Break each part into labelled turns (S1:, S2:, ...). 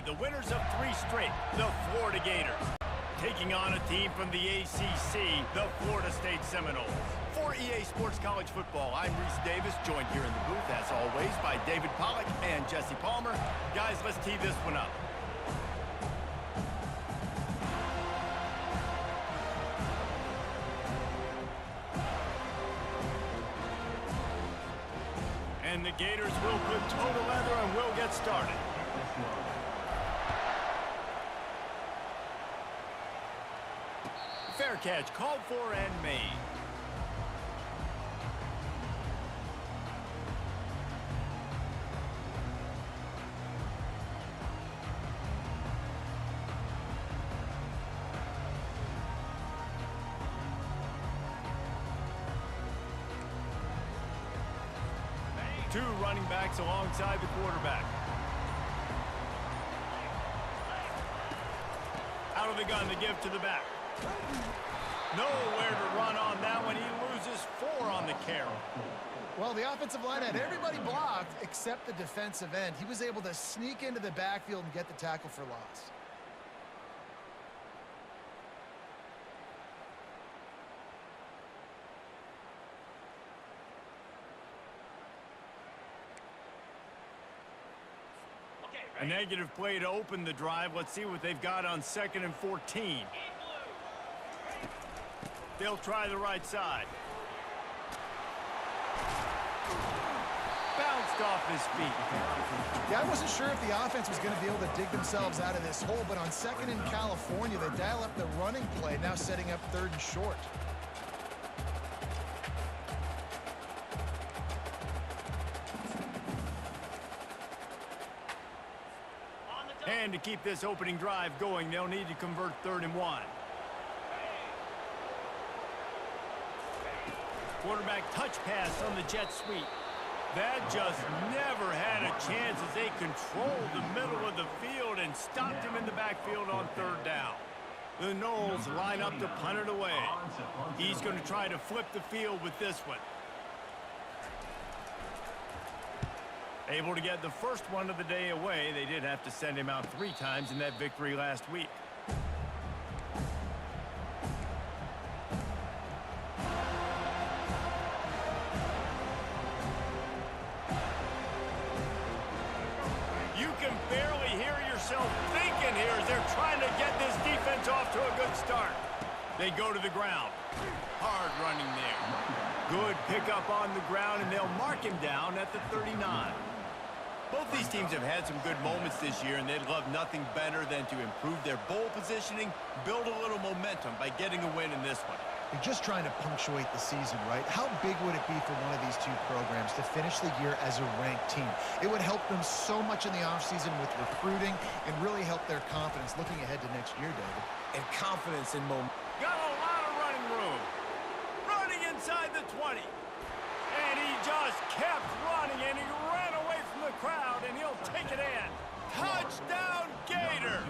S1: the winners of 3 straight, the Florida Gators. Taking on a team from the ACC, the Florida State Seminoles. For EA Sports College Football, I'm Reese Davis, joined here in the booth, as always, by David Pollack and Jesse Palmer. Guys, let's tee this one up. And the Gators will put toe to leather and will get started. Fair catch called for and made. Two running backs alongside the quarterback. Out of the gun, the give to the back. Nowhere to run on that one. He loses 4 on the carry.
S2: Well, the offensive line had everybody blocked except the defensive end. He was able to sneak into the backfield and get the tackle for loss.
S1: A negative play to open the drive. Let's see what they've got on 2nd and 14. They'll try the right side. Bounced off his feet.
S2: Yeah, I wasn't sure if the offense was going to be able to dig themselves out of this hole, but on 2nd in California, they dial up the running play, now setting up 3rd and short.
S1: And to keep this opening drive going, they'll need to convert 3rd and 1. Quarterback touch pass on the jet sweep. That just never had a chance as they controlled the middle of the field and stopped him in the backfield on 3rd down. The Noles line up to punt it away. He's going to try to flip the field with this one. Able to get the first one of the day away. They did have to send him out 3 times in that victory last week. You can barely hear yourself thinking here as they're trying to get this defense off to a good start. They go to the ground. Hard running there. Good pickup on the ground, and they'll mark him down at the 39. Both these teams have had some good moments this year, and they'd love nothing better than to improve their bowl positioning, build a little momentum by getting a win in this one.
S2: You're just trying to punctuate the season, right? How big would it be for one of these two programs to finish the year as a ranked team? It would help them so much in the offseason with recruiting and really help their confidence looking ahead to next year, David.
S3: And confidence in momentum.
S1: Got a lot of running room. Running inside the 20. And he just kept running, and he ran away from the crowd, and he'll take it in. Touchdown, Gators!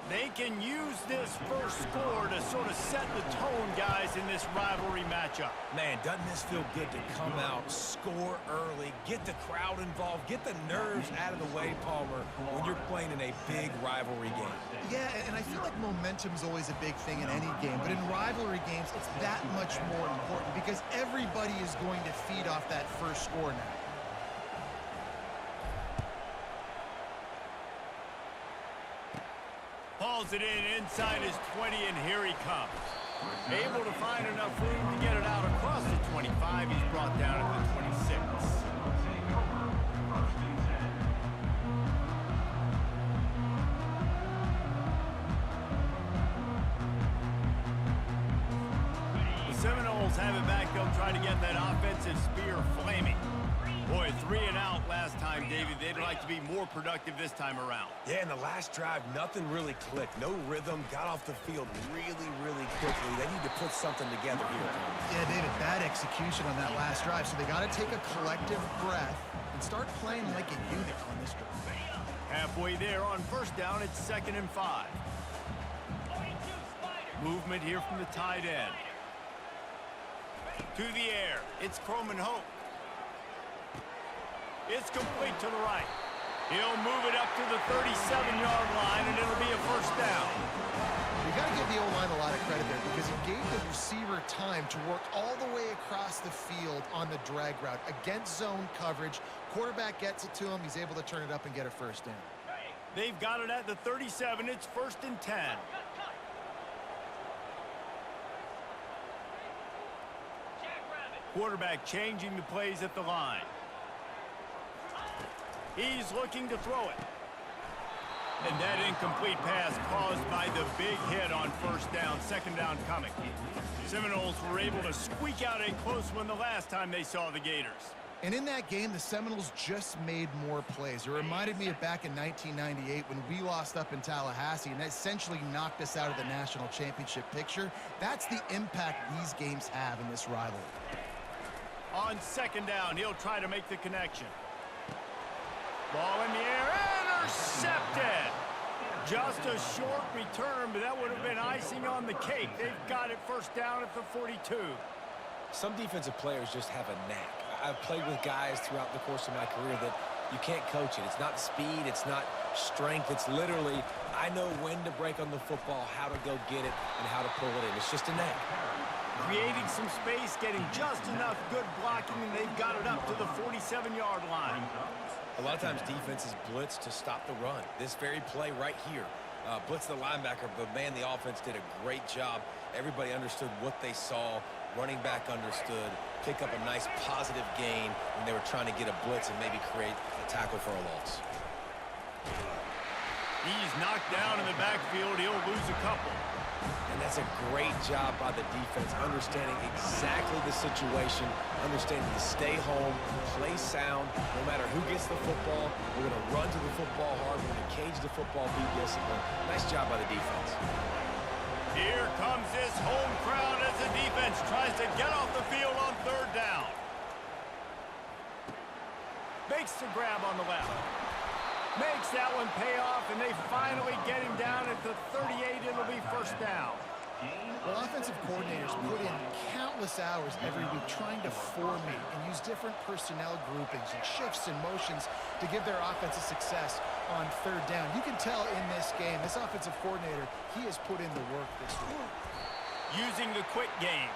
S1: They can use this first score to sort of set the tone, guys, in this rivalry matchup.
S3: Man, doesn't this feel good to come out, score early, get the crowd involved, get the nerves out of the way, Palmer, when you're playing in a big rivalry game?
S2: Yeah, and I feel like momentum's always a big thing in any game, but in rivalry games, it's that much more important because everybody is going to feed off that first score now.
S1: Hauls it in inside his 20, and here he comes. Able to find enough room to get it out across the 25. He's brought down at the 26. The Seminoles have it back. They'll try to get that offensive spear flaming. Boy, 3 and out last time, David. They'd like to be more productive this time around.
S3: Yeah, in the last drive, nothing really clicked. No rhythm, got off the field really quickly. They need to put something together here.
S2: Yeah, David, bad execution on that last drive, so they got to take a collective breath and start playing like a unit on this drive.
S1: Halfway there on 1st down, it's 2nd and 5. Movement here from the tight end. To the air, it's Croman Hope. It's complete to the right. He'll move it up to the 37-yard line, and it'll be a first down.
S2: You got to give the O-line a lot of credit there because he gave the receiver time to work all the way across the field on the drag route against zone coverage. Quarterback gets it to him. He's able to turn it up and get a first down.
S1: They've got it at the 37. It's 1st and 10. Quarterback changing the plays at the line. He's looking to throw it. And that incomplete pass caused by the big hit on first down. 2nd down coming. Seminoles were able to squeak out a close one the last time they saw the Gators.
S2: And in that game, the Seminoles just made more plays. It reminded me of back in 1998 when we lost up in Tallahassee and that essentially knocked us out of the national championship picture. That's the impact these games have in this rivalry.
S1: On 2nd down, he'll try to make the connection. Ball in the air, intercepted. Just a short return, but that would have been icing on the cake. They've got it 1st down at the 42.
S3: Some defensive players just have a knack. I've played with guys throughout the course of my career that you can't coach it. It's not speed, it's not strength. It's literally, I know when to break on the football, how to go get it, and how to pull it in. It's just a knack.
S1: Creating some space, getting just enough good blocking, and they've got it up to the 47-yard line.
S3: A lot of times defenses blitz to stop the run. This very play right here, blitz the linebacker, but man, the offense did a great job. Everybody understood what they saw. Running back understood. Pick up a nice positive gain when they were trying to get a blitz and maybe create a tackle for a loss.
S1: He's knocked down in the backfield. He'll lose a couple.
S3: And that's a great job by the defense, understanding exactly the situation, understanding to stay home, play sound, no matter who gets the football. We're going to run to the football hard. We're going to cage the football, be disciplined. Nice job by the defense.
S1: Here comes this home crowd as the defense tries to get off the field on 3rd down. Makes the grab on the left. Makes that one pay off, and they finally get him down at the 38. It'll be 1st down.
S2: Well, offensive coordinators put in countless hours every week trying to formate and use different personnel groupings and shifts and motions to give their offensive success on 3rd down. You can tell in this game, this offensive coordinator, he has put in the work this week.
S1: Using the quick game.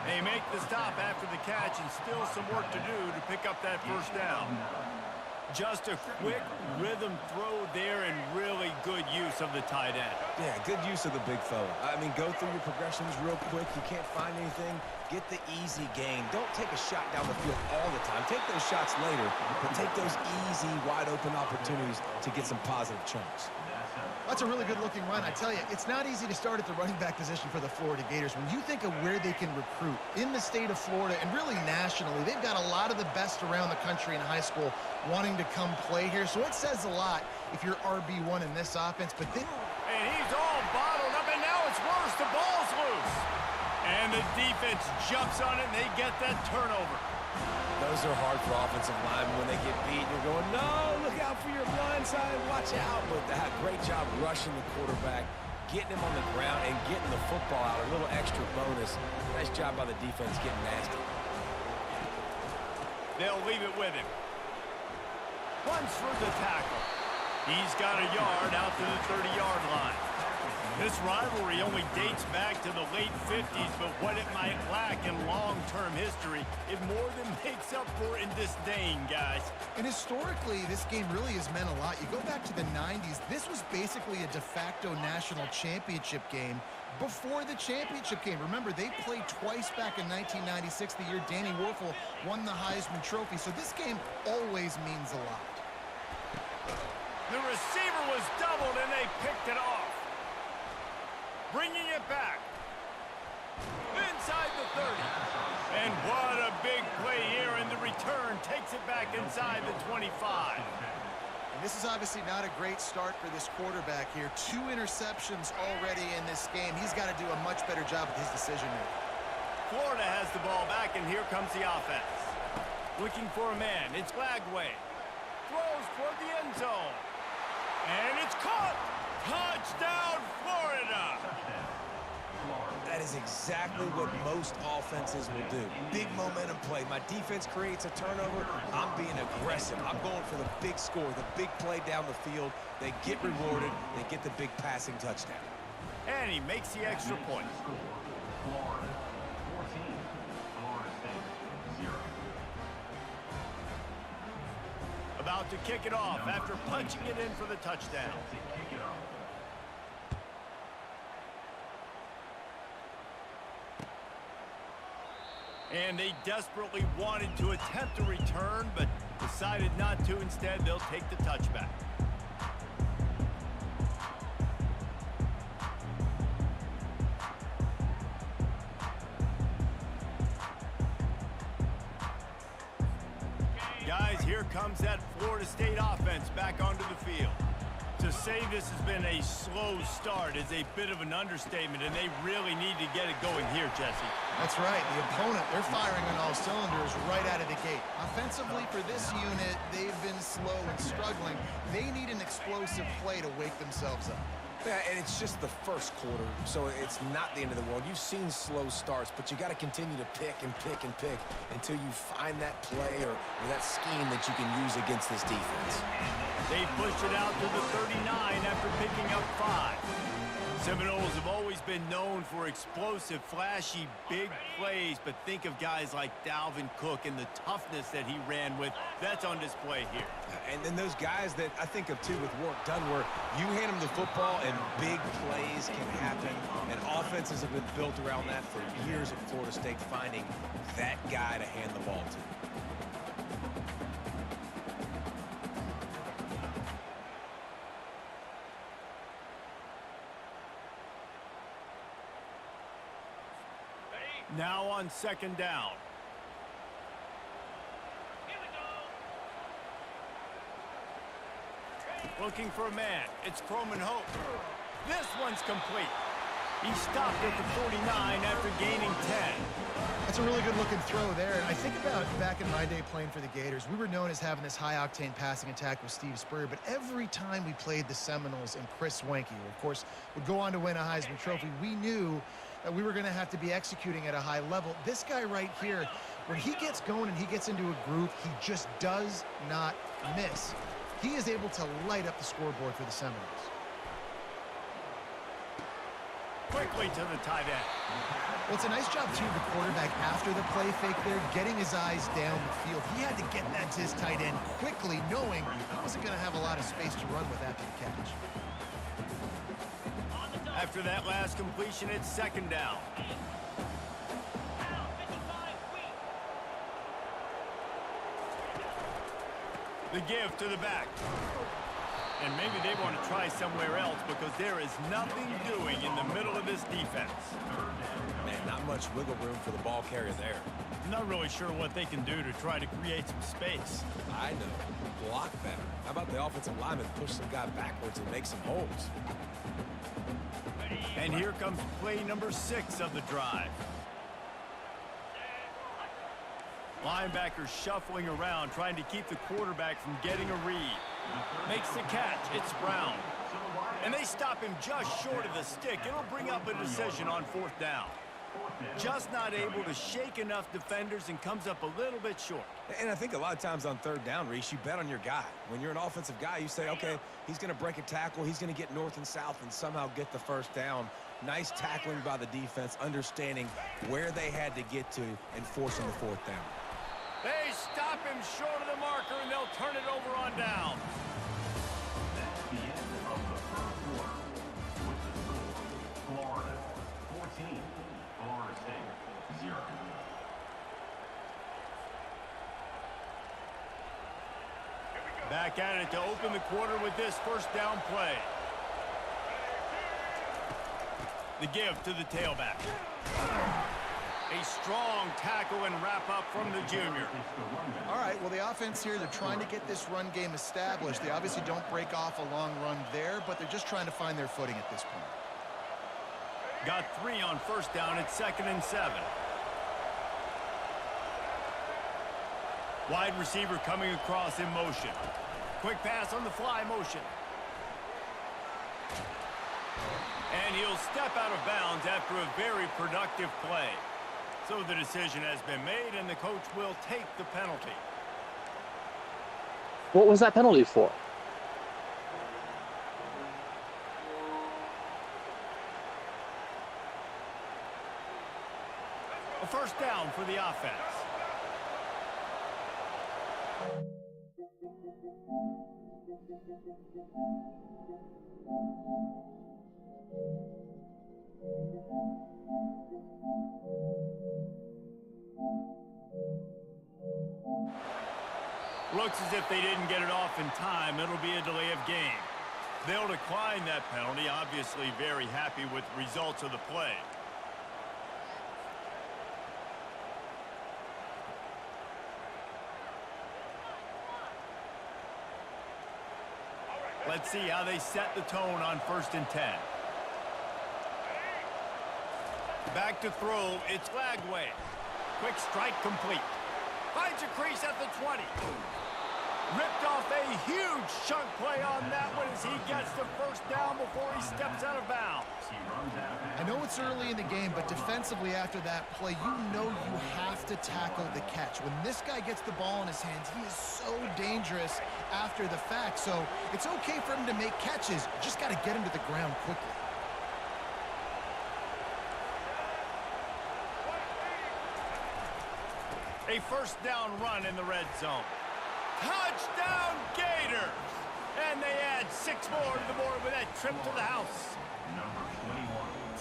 S1: They make the stop after the catch, and still some work to do to pick up that 1st down. Just a quick rhythm throw there and really good use of the tight end.
S3: Yeah, good use of the big fella. I mean, go through your progressions real quick. You can't find anything. Get the easy gain. Don't take a shot down the field all the time. Take those shots later, but take those easy, wide-open opportunities to get some positive chunks.
S2: That's a really good-looking run. I tell you, it's not easy to start at the running back position for the Florida Gators. When you think of where they can recruit in the state of Florida and really nationally, they've got a lot of the best around the country in high school wanting to come play here. So it says a lot if you're RB1 in this offense. But then,
S1: and he's all bottled up, and now it's worse. The ball's loose. And the defense jumps on it, and they get that turnover.
S3: Those are hard for offensive linemen when they get beat. You're going, no, look out for your blind side, watch out. But that great job rushing the quarterback, getting him on the ground, and getting the football out. A little extra bonus. Nice job by the defense getting nasty.
S1: They'll leave it with him. Runs for the tackle. He's got a yard out to the 30-yard line. This rivalry only dates back to the late 50s, but what it might lack in long-term history, it more than makes up for in disdain, guys.
S2: And historically, this game really has meant a lot. You go back to the 90s, this was basically a de facto national championship game before the championship game. Remember, they played twice back in 1996, the year Danny Werfel won the Heisman Trophy. So this game always means a lot.
S1: The receiver was doubled, and they picked it off. Bringing it back. Inside the 30. And what a big play here, and the return takes it back inside the 25.
S2: And this is obviously not a great start for this quarterback here. 2 interceptions already in this game. He's got to do a much better job with his decision-making.
S1: Florida has the ball back, and here comes the offense. Looking for a man. It's Lagway. Throws toward the end zone. And it's caught. Touchdown, Florida.
S3: That is exactly what most offenses will do. Big momentum play. My defense creates a turnover. I'm being aggressive. I'm going for the big score, the big play down the field. They get rewarded. They get the big passing touchdown.
S1: And he makes the extra point.
S4: Florida 14, Florida State 0.
S1: About to kick it off after punching it in for the touchdown.
S4: To kick it off.
S1: And they desperately wanted to attempt a return, but decided not to. Instead, they'll take the touchback. Guys, here comes that Florida State offense back onto the field. To say this has been a slow start is a bit of an understatement, and they really need to get it going here, Jesse.
S2: That's right. The opponent, they're firing on all cylinders right out of the gate. Offensively, for this unit, they've been slow and struggling. They need an explosive play to wake themselves up.
S3: Yeah, and it's just the first quarter, so it's not the end of the world. You've seen slow starts, but you got to continue to pick and pick and pick until you find that play or that scheme that you can use against this defense.
S1: They pushed it out to the 39 after picking up 5. Seminoles have always been known for explosive, flashy, big plays, but think of guys like Dalvin Cook and the toughness that he ran with. That's on display here.
S3: And then those guys that I think of, too, with Warwick Dunn, where you hand them the football and big plays can happen, and offenses have been built around that for years at Florida State, finding that guy to hand the ball to.
S1: Now on second down. Looking for a man. It's Croman Hope. This one's complete. He stopped at the 49 after gaining 10.
S2: That's a really good-looking throw there. I think about back in my day playing for the Gators, we were known as having this high-octane passing attack with Steve Spurrier, but every time we played the Seminoles and Chris Wenke, who, of course, would go on to win a Heisman Trophy, we knew that we were going to have to be executing at a high level. This guy right here, when he gets going and he gets into a groove, he just does not miss. He is able to light up the scoreboard for the Seminoles.
S1: Quickly to the tight end.
S2: Well, it's a nice job, too, the quarterback, after the play fake there, getting his eyes down the field. He had to get that to his tight end quickly, knowing he wasn't going to have a lot of space to run with after the catch.
S1: After that last completion, it's second down. The give to the back. And maybe they want to try somewhere else because there is nothing doing in the middle of this defense.
S3: Man, not much wiggle room for the ball carrier there.
S1: I'm not really sure what they can do to try to create some space.
S3: I know. Block better. How about the offensive lineman push some guy backwards and make some holes?
S1: And here comes play number 6 of the drive. Linebacker shuffling around, trying to keep the quarterback from getting a read. Makes the catch. It's Brown. And they stop him just short of the stick. It'll bring up a decision on fourth down. Just not able to shake enough defenders and comes up a little bit short.
S3: And I think a lot of times on third down, Reese, you bet on your guy. When you're an offensive guy, you say, okay, he's going to break a tackle. He's going to get north and south and somehow get the first down. Nice tackling by the defense, understanding where they had to get to and forcing the fourth down.
S1: They stop him short of the marker, and they'll turn it over on downs.
S4: That's the end of the first quarter. With the score, Florida 14, Florida State 0.
S1: Back at it to open the quarter with this first down play. The give to the tailback. A strong tackle and wrap up from the junior.
S2: All right, well, the offense here, they're trying to get this run game established. They obviously don't break off a long run there, but they're just trying to find their footing at this point.
S1: Got 3 on first down at 2nd and 7. Wide receiver coming across in motion. Quick pass on the fly motion. And he'll step out of bounds after a very productive play. So the decision has been made, and the coach will take the penalty.
S5: What was that penalty for?
S1: A first down for the offense. Looks as if they didn't get it off in time. It'll be a delay of game. They'll decline that penalty, obviously very happy with the results of the play. Let's see how they set the tone on 1st and 10. Back to throw, it's Lagway. Quick strike complete. Finds a crease at the 20. Ripped off a huge chunk play on that one as he gets the first down before he steps out of bounds.
S2: I know it's early in the game, but defensively after that play, you know you have to tackle the catch. When this guy gets the ball in his hands, he is so dangerous after the fact. So it's okay for him to make catches. You just got to get him to the ground quickly.
S1: A first down run in the red zone. Touchdown Gators! And they add 6 more to the board with that trip to the house.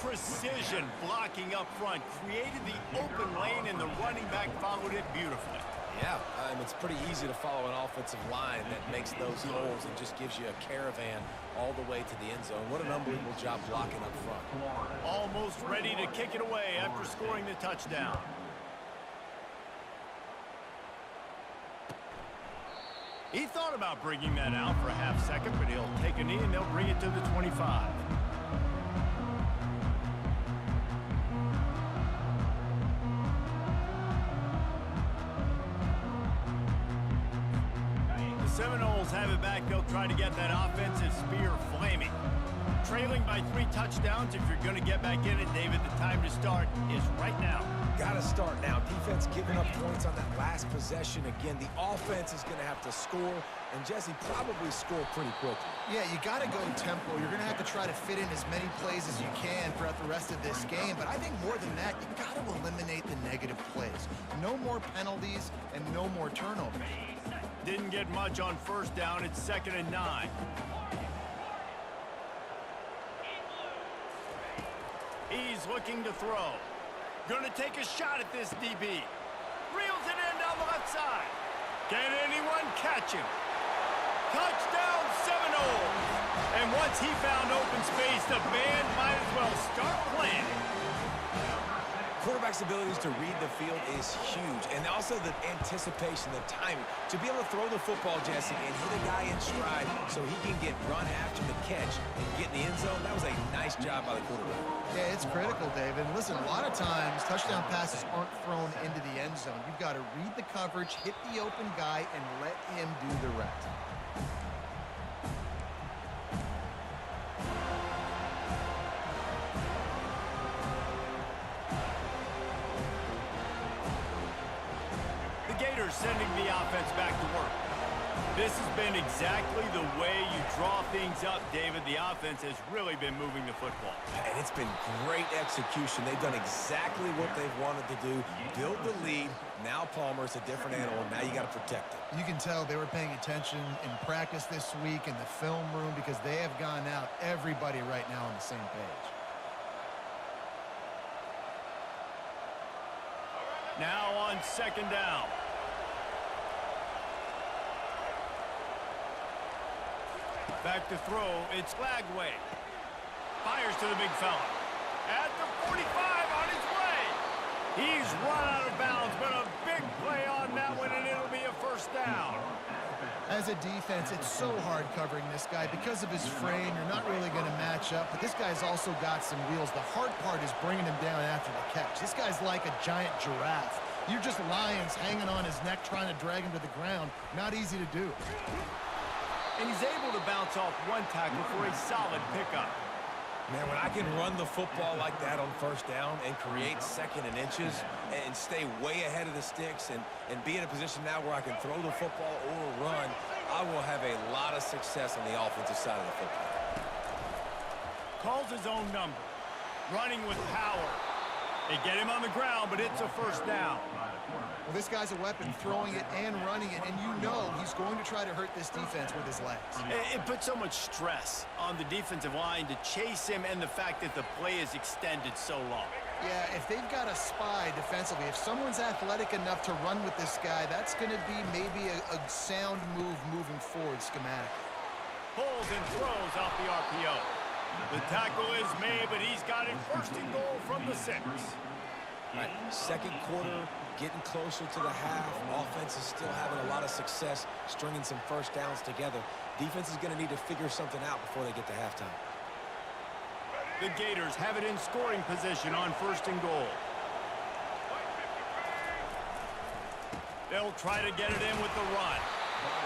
S1: Precision blocking up front created the open lane, and the running back followed it beautifully.
S3: Yeah, it's pretty easy to follow an offensive line that makes those holes and just gives you a caravan all the way to the end zone. What an unbelievable job blocking up front.
S1: Almost ready to kick it away after scoring the touchdown. He thought about bringing that out for a half second, but he'll take a knee and they'll bring it to the 25. The Seminoles have it back. They'll try to get that offensive spear flaming. Trailing by 3 touchdowns. If you're going to get back in it, David, the time to start is right now.
S3: Got to start now. Defense giving up points on that last possession. Again, the offense is going to have to score, and Jesse probably score pretty quickly.
S2: Yeah, you got to go tempo. You're going to have to try to fit in as many plays as you can throughout the rest of this game. But I think more than that, you got to eliminate the negative plays. No more penalties and no more turnovers.
S1: Didn't get much on first down. It's 2nd and 9. He's looking to throw. Gonna take a shot at this DB. Reels it in down the left side. Can anyone catch him? Touchdown Seminoles! And once he found open space, the band might as well start playing.
S3: Quarterback's abilities to read the field is huge, and also the anticipation, the timing. To be able to throw the football, Jesse, and hit a guy in stride so he can get run after the catch and get in the end zone, that was a nice job by the quarterback.
S2: Yeah, it's critical, David. Listen, a lot of times touchdown passes aren't thrown into the end zone. You've got to read the coverage, hit the open guy, and let him do the rest.
S1: Sending the offense back to work. This has been exactly the way you draw things up, David. The offense has really been moving the football.
S3: And it's been great execution. They've done exactly what they've wanted to do. Build the lead. Now Palmer's a different animal. Now you got to protect it.
S2: You can tell they were paying attention in practice this week in the film room because they have gone out, everybody right now on the same page.
S1: Now on 2nd down. Back to throw, it's Lagway. Fires to the big fella. At the 45 on his way. He's run out of bounds, but a big play on that one, and it'll be a first down.
S2: As a defense, it's so hard covering this guy. Because of his frame, you're not really going to match up, but this guy's also got some wheels. The hard part is bringing him down after the catch. This guy's like a giant giraffe. You're just lions hanging on his neck trying to drag him to the ground. Not easy to do.
S1: And he's able to bounce off one tackle for a solid pickup.
S3: Man, when I can run the football like that on first down and create second and inches and stay way ahead of the sticks and be in a position now where I can throw the football or run, I will have a lot of success on the offensive side of the football.
S1: Calls his own number. Running with power. They get him on the ground, but it's a first down.
S2: Well, this guy's a weapon, throwing it and running it, and you know he's going to try to hurt this defense with his legs.
S1: It puts so much stress on the defensive line to chase him and the fact that the play is extended so long.
S2: Yeah, if they've got a spy defensively, if someone's athletic enough to run with this guy, that's going to be maybe a sound move moving forward schematically.
S1: Pulls and throws off the RPO. The tackle is made, but he's got it first and goal from the 6.
S3: All right, second quarter, getting closer to the half. Offense is still having a lot of success stringing some first downs together. Defense is going to need to figure something out before they get to halftime.
S1: The Gators have it in scoring position on first and goal. They'll try to get it in with the run.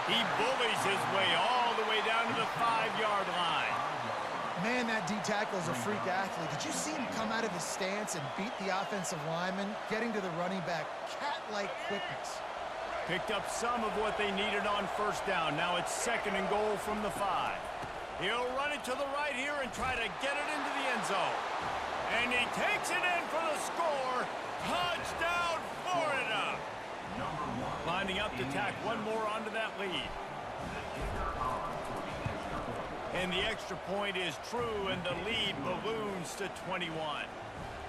S1: He bullies his way all the way down to the 5-yard line.
S2: Man, that D tackle is a freak athlete. Did you see him come out of his stance and beat the offensive lineman, getting to the running back? Cat-like quickness.
S1: Picked up some of what they needed on first down. Now it's second and goal from the 5. He'll run it to the right here and try to get it into the end zone. And he takes it in for the score. Touchdown, Florida! Lining up to tack one more onto that lead. And the extra point is true, and the lead balloons to 21.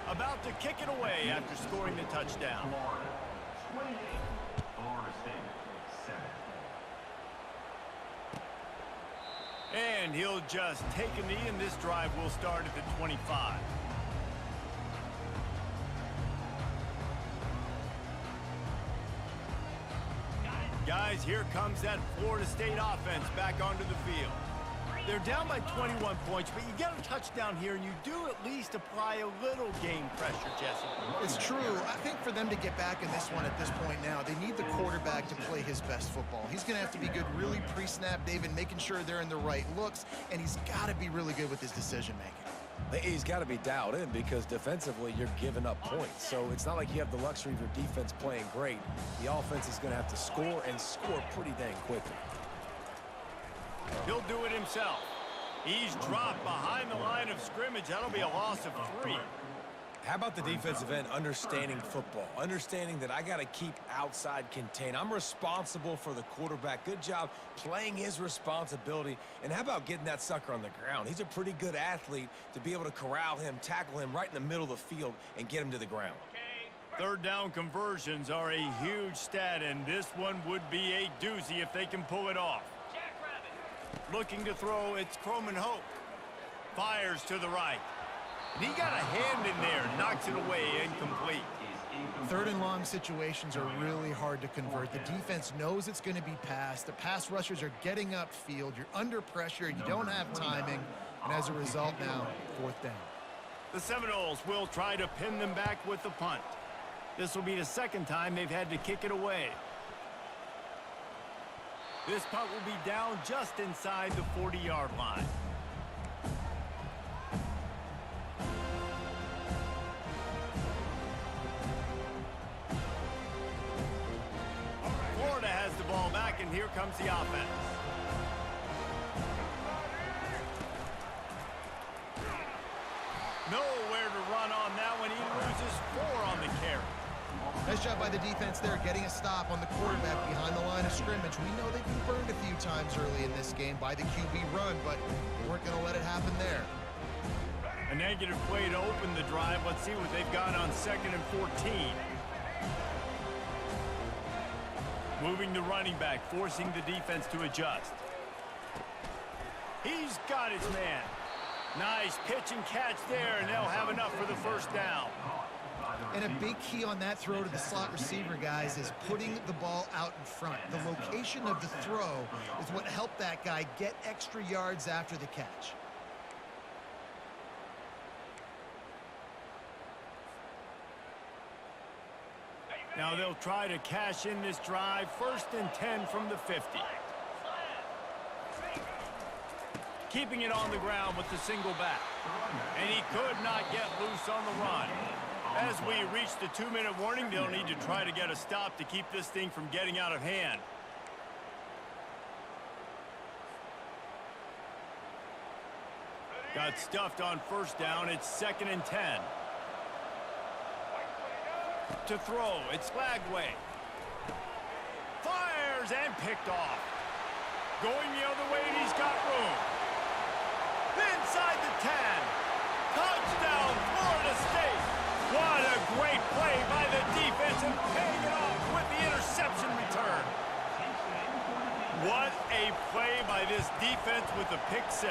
S1: About to kick it away after scoring the touchdown.
S4: Florida 28, Florida State 7.
S1: And he'll just take a knee, and this drive will start at the 25. Guys, here comes that Florida State offense back onto the field. They're down by 21 points, but you get a touchdown here, and you do at least apply a little game pressure, Jesse.
S2: It's true. I think for them to get back in this one at this point now, they need the quarterback to play his best football. He's going to have to be good really pre-snap, David, making sure they're in the right looks, and he's got to be really good with his decision-making.
S3: He's got to be dialed in because defensively you're giving up points. So it's not like you have the luxury of your defense playing great. The offense is going to have to score and score pretty dang quickly.
S1: He'll do it himself. He's dropped behind the line of scrimmage. That'll be a loss of 3.
S3: How about the defensive end understanding football, understanding that I got to keep outside contain. I'm responsible for the quarterback. Good job playing his responsibility. And how about getting that sucker on the ground? He's a pretty good athlete to be able to corral him, tackle him right in the middle of the field, and get him to the ground.
S1: Third down conversions are a huge stat, and this one would be a doozy if they can pull it off. Looking to throw, it's Croman Hope. Fires to the right. And he got a hand in there, knocks it away, incomplete.
S2: Third and long situations are really hard to convert. The defense knows it's going to be passed. The pass rushers are getting upfield. You're under pressure. You don't have timing. And as a result now, fourth down.
S1: The Seminoles will try to pin them back with the punt. This will be the second time they've had to kick it away. This punt will be down just inside the 40-yard line. Florida has the ball back, and here comes the offense. Nowhere to run on that one. He loses 4 on the carry.
S2: Nice job by the defense there, getting a stop on the quarterback behind the line of scrimmage. We know they've been burned a few times early in this game by the QB run, but we weren't going to let it happen there.
S1: A negative play to open the drive. Let's see what they've got on 2nd and 14. Moving the running back, forcing the defense to adjust. He's got his man. Nice pitch and catch there, and they'll have enough for the first down.
S2: And a big key on that throw to the slot receiver, guys, is putting the ball out in front. The location of the throw is what helped that guy get extra yards after the catch.
S1: Now they'll try to cash in this drive. 1st and 10 from the 50. keeping it on the ground with the single back. And he could not get loose on the run. As we reach the 2-minute warning, they'll need to try to get a stop to keep this thing from getting out of hand. Got stuffed on first down. It's 2nd and 10. To throw, it's Flagway. Fires and picked off. Going the other way, and he's got room. Inside the 10. Touchdown, Florida State. What a great play by the defense and paying it off with the interception return. What a play by this defense with the pick 6.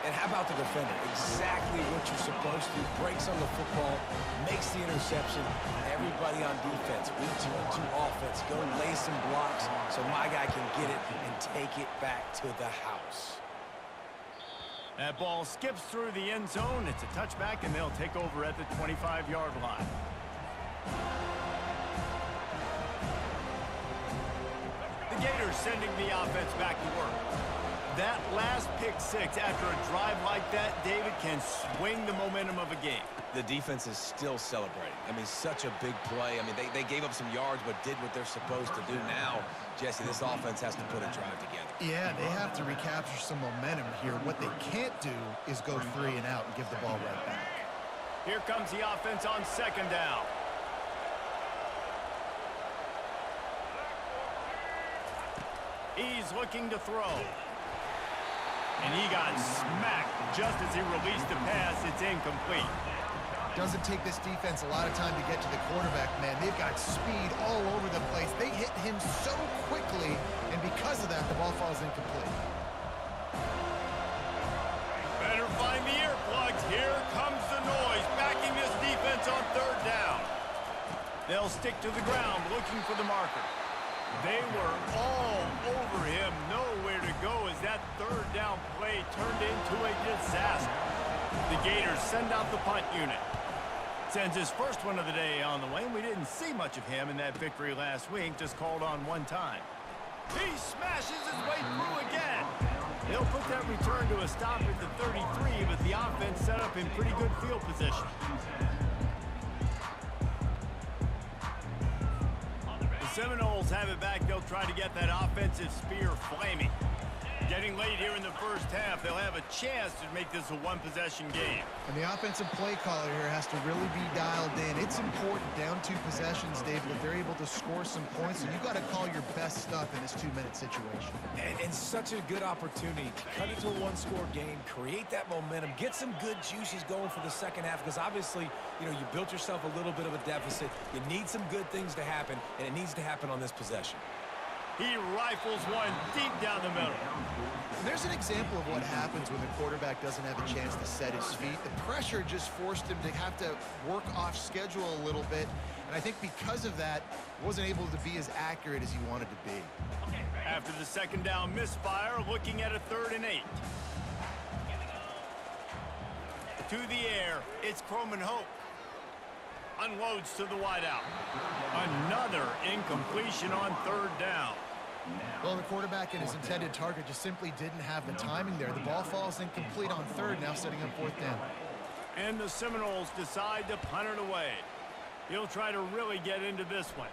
S3: And how about the defender? Exactly what you're supposed to. Breaks on the football, makes the interception. Everybody on defense, we turn to offense. Go lay some blocks so my guy can get it and take it back to the house.
S1: That ball skips through the end zone. It's a touchback, and they'll take over at the 25-yard line. The Gators sending the offense back to work. That last pick 6 after a drive like that, David, can swing the momentum of a game.
S3: The defense is still celebrating. I mean, such a big play. I mean, they gave up some yards but did what they're supposed to do. Now, Jesse, this offense has to put a drive together.
S2: Yeah, they have to recapture some momentum here. What they can't do is go 3 and out and give the ball right back.
S1: Here comes the offense on 2nd down. He's looking to throw. And he got smacked just as he released the pass. It's incomplete.
S2: Doesn't take this defense a lot of time to get to the quarterback, man. They've got speed all over the place. They hit him so quickly, and because of that, the ball falls incomplete.
S1: Better find the earplugs. Here comes the noise, backing this defense on 3rd down. They'll stick to the ground, looking for the marker. They were all over him, nowhere to go as that 3rd down play turned into a disaster. The Gators send out the punt unit. Sends his first one of the day on the way. We didn't see much of him in that victory last week, just called on one time. He smashes his way through again. They'll put that return to a stop at the 33, but the offense set up in pretty good field position. Seminoles have it back. They'll try to get that offensive spear flaming. Getting late here in the first half, they'll have a chance to make this a one-possession game.
S2: And the offensive play caller here has to really be dialed in. It's important down 2 possessions, David, if they're able to score some points. So you got to call your best stuff in this 2-minute situation.
S3: And such a good opportunity to cut into a 1-score game, create that momentum, get some good juices going for the second half, because obviously, you know, you built yourself a little bit of a deficit. You need some good things to happen, and it needs to happen on this possession.
S1: He rifles one deep down the middle.
S2: There's an example of what happens when the quarterback doesn't have a chance to set his feet. The pressure just forced him to have to work off schedule a little bit. And I think because of that, wasn't able to be as accurate as he wanted to be.
S1: After the 2nd down misfire, looking at a 3rd and 8. To the air, it's Croman Hope. Unloads to the wideout. Another incompletion on 3rd down.
S2: Well, the quarterback and his intended target just simply didn't have the timing there. The ball falls incomplete on 3rd, now setting up 4th down.
S1: And the Seminoles decide to punt it away. He'll try to really get into this one.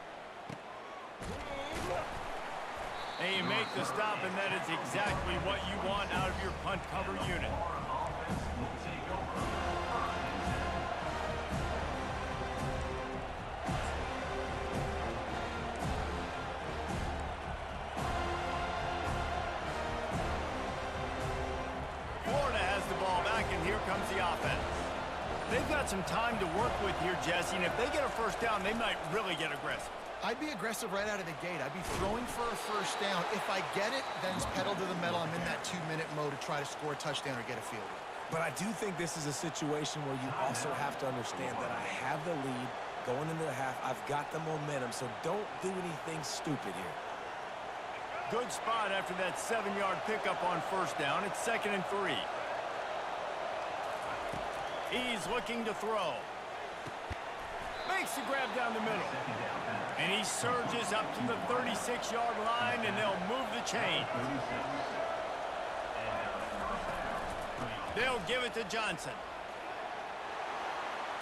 S1: They make the stop, and that is exactly what you want out of your punt cover unit. Here comes the offense. They've got some time to work with here, Jesse, and if they get a first down, they might really get aggressive.
S2: I'd be aggressive right out of the gate. I'd be throwing for a first down. If I get it, then it's pedal to the metal. I'm in that 2-minute mode to try to score a touchdown or get a field goal.
S3: But I do think this is a situation where you also have to understand that I have the lead going into the half. I've got the momentum, so don't do anything stupid here.
S1: Good spot after that 7-yard pickup on first down. It's 2nd and 3. He's looking to throw. Makes the grab down the middle. And he surges up to the 36-yard line, and they'll move the chain. They'll give it to Johnson.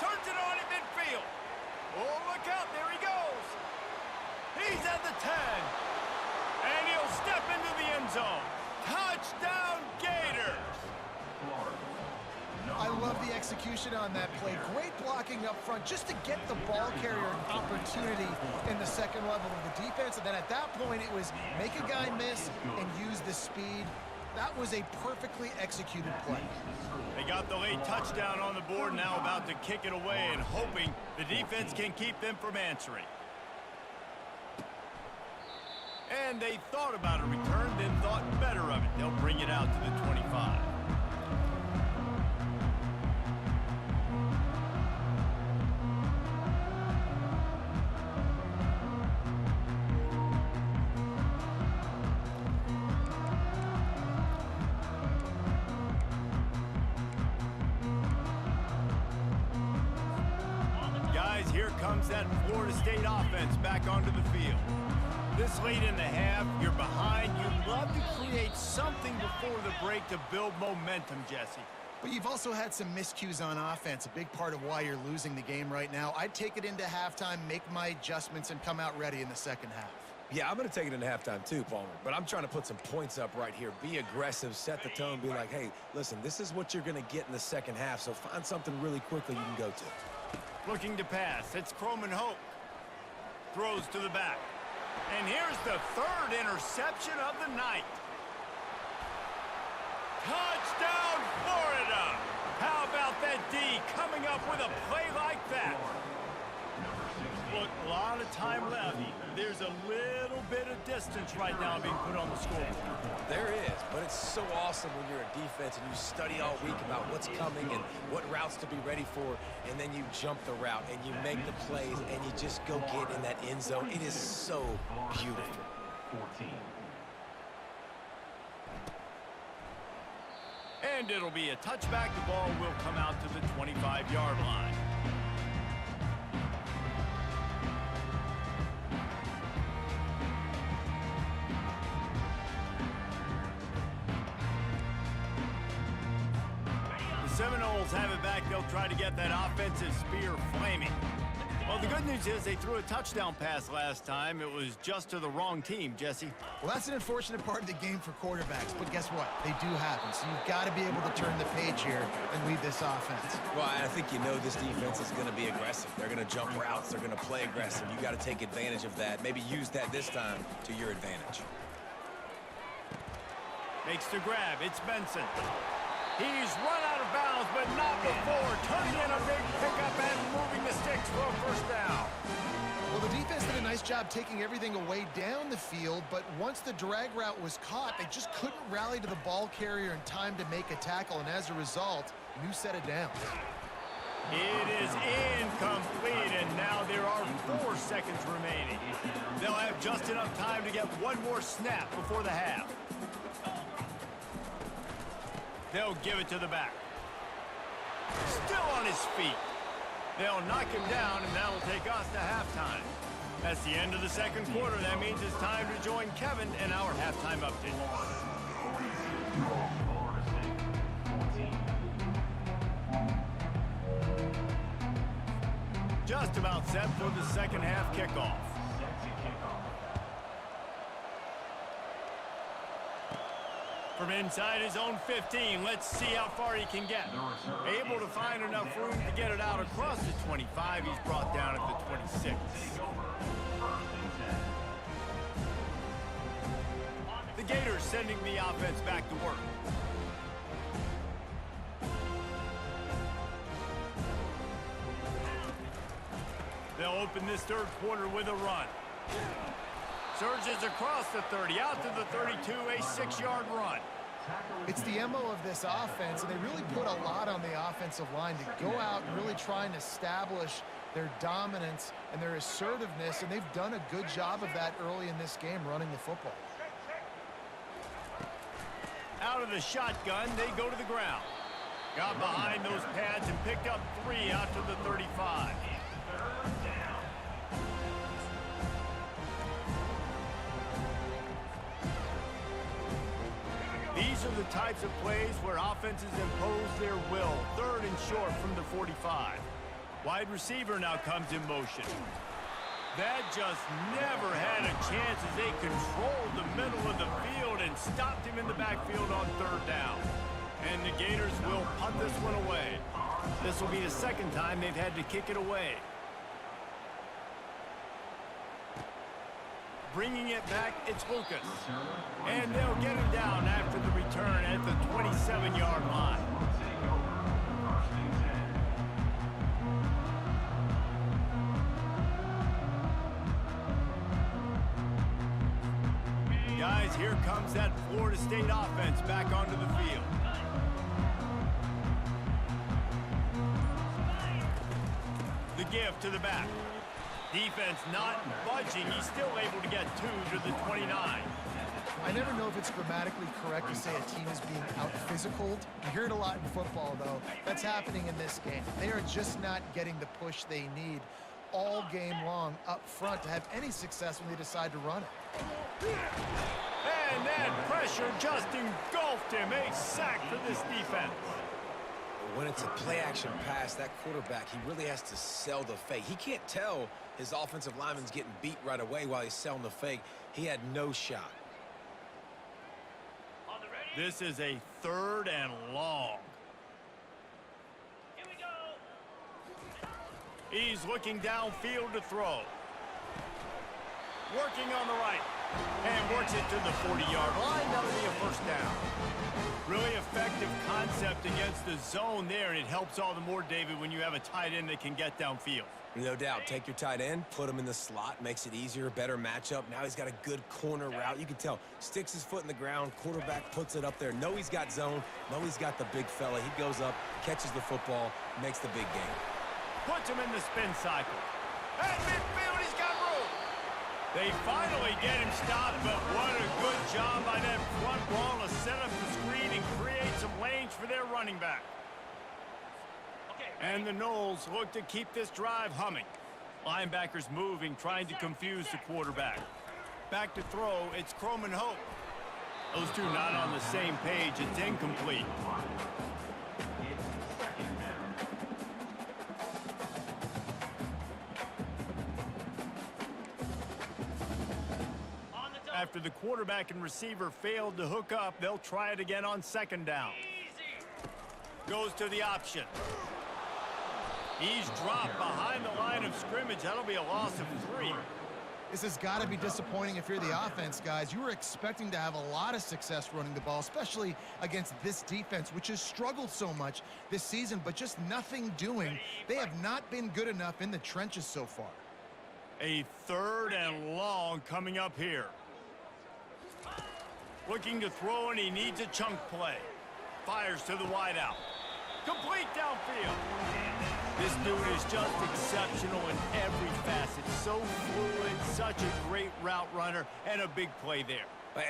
S1: Turns it on in midfield. Oh, look out. There he goes. He's at the 10. And he'll step into the end zone. Touchdown, Gators.
S2: I love the execution on that play. Great blocking up front just to get the ball carrier an opportunity in the second level of the defense. And then at that point, it was make a guy miss and use the speed. That was a perfectly executed play.
S1: They got the late touchdown on the board, now about to kick it away and hoping the defense can keep them from answering. And they thought about a return, then thought better of it. They'll bring it out to the 25. Guys, here comes that Florida State offense back onto the field. This late in the half, you're behind. You'd love to create something before the break to build momentum, Jesse.
S2: But you've also had some miscues on offense, a big part of why you're losing the game right now. I'd take it into halftime, make my adjustments, and come out ready in the second half.
S3: Yeah, I'm going to take it into halftime too, Palmer. But I'm trying to put some points up right here. Be aggressive, set the tone, be like, hey, listen, this is what you're going to get in the second half, so find something really quickly you can go to.
S1: Looking to pass. It's Croman Hope. Throws to the back. And here's the third interception of the night. Touchdown, Florida! How about that D coming up with a play like that? Look, a lot of time left. There's a little bit of distance right now being put on the scoreboard.
S3: There is, but it's so awesome when you're a defense and you study all week about what's coming and what routes to be ready for, and then you jump the route and you make the plays and you just go get in that end zone. It is so beautiful.
S4: 14.
S1: And it'll be a touchback. The ball will come out to the 25-yard line. Seminoles have it back. They'll try to get that offensive spear flaming. Well, the good news is they threw a touchdown pass last time. It was just to the wrong team, Jesse.
S2: Well, that's an unfortunate part of the game for quarterbacks, but guess what? They do happen, so you've got to be able to turn the page here and lead this offense.
S3: Well, I think you know this defense is going to be aggressive. They're going to jump routes. They're going to play aggressive. You got to take advantage of that. Maybe use that this time to your advantage.
S1: Makes the grab. It's Benson. He's run out of bounds, but not before turning in a big pickup and moving the sticks for a first down.
S2: Well, the defense did a nice job taking everything away down the field, but once the drag route was caught, they just couldn't rally to the ball carrier in time to make a tackle, and as a result, new set of downs.
S1: It is incomplete, and now there are 4 seconds remaining. They'll have just enough time to get one more snap before the half. They'll give it to the back. Still on his feet. They'll knock him down, and that'll take us to halftime. That's the end of the second quarter. That means it's time to join Kevin in our halftime update. Just about set for the second half kickoff. From inside his own 15, let's see how far he can get. Able to find enough room to get it out across the 25. He's brought down at the 26. The Gators sending the offense back to work. They'll open this third quarter with a run. Surges across the 30, out to the 32, a 6-yard run.
S2: It's the MO of this offense, and they really put a lot on the offensive line to go out and really try and establish their dominance and their assertiveness, and they've done a good job of that early in this game, running the football.
S1: Out of the shotgun, they go to the ground. Got behind those pads and picked up 3 out to the 35. These These are the types of plays where offenses impose their will. 3rd and short from the 45. Wide receiver now comes in motion. That just never had a chance as they controlled the middle of the field and stopped him in the backfield on 3rd down. And the Gators will punt this one away. This will be the 2nd time they've had to kick it away. Bringing it back, it's Lucas. And they'll get him down after the return at the 27-yard line. Guys, here comes that Florida State offense back onto the field. The give to the back. Defense not budging. He's still able to get 2 to the 29.
S2: I never know if it's grammatically correct to say a team is being out-physicaled. You hear it a lot in football, though. That's happening in this game. They are just not getting the push they need all game long up front to have any success when they decide to run it.
S1: And that pressure just engulfed him. A sack for this defense.
S3: When it's a play-action pass, that quarterback, he really has to sell the fake. He can't tell his offensive lineman's getting beat right away while he's selling the fake. He had no shot.
S1: This is a 3rd and long.
S5: Here we go.
S1: He's looking downfield to throw. Working on the right. And works it to the 40-yard line. That'll be a 1st down. Really effective concept against the zone there, and it helps all the more, David, when you have a tight end that can get downfield.
S3: No doubt. Take your tight end, put him in the slot, makes it easier, better matchup. Now he's got a good corner route. You can tell. Sticks his foot in the ground, quarterback puts it up there. Know he's got zone, know he's got the big fella. He goes up, catches the football, makes the big game.
S1: Puts him in the spin cycle. At midfield, he's got room. They finally get him stopped, but what a good job by that front wall to set up the screen and create some lanes for their running back. And the Noles look to keep this drive humming. Linebackers moving, trying to confuse the quarterback. Back to throw, it's Croman Hope. Those two not on the same page. It's incomplete. After the quarterback and receiver failed to hook up, they'll try it again on 2nd down. Goes to the option. He's dropped behind the line of scrimmage. That'll be a loss of 3.
S2: This has got to be disappointing if you're the offense, guys. You were expecting to have a lot of success running the ball, especially against this defense, which has struggled so much this season, but just nothing doing. They have not been good enough in the trenches so far.
S1: A 3rd and long coming up here. Looking to throw, and he needs a chunk play. Fires to the wideout. Complete downfield. This dude is just exceptional in every facet. So fluid, such a great route runner, and a big play there.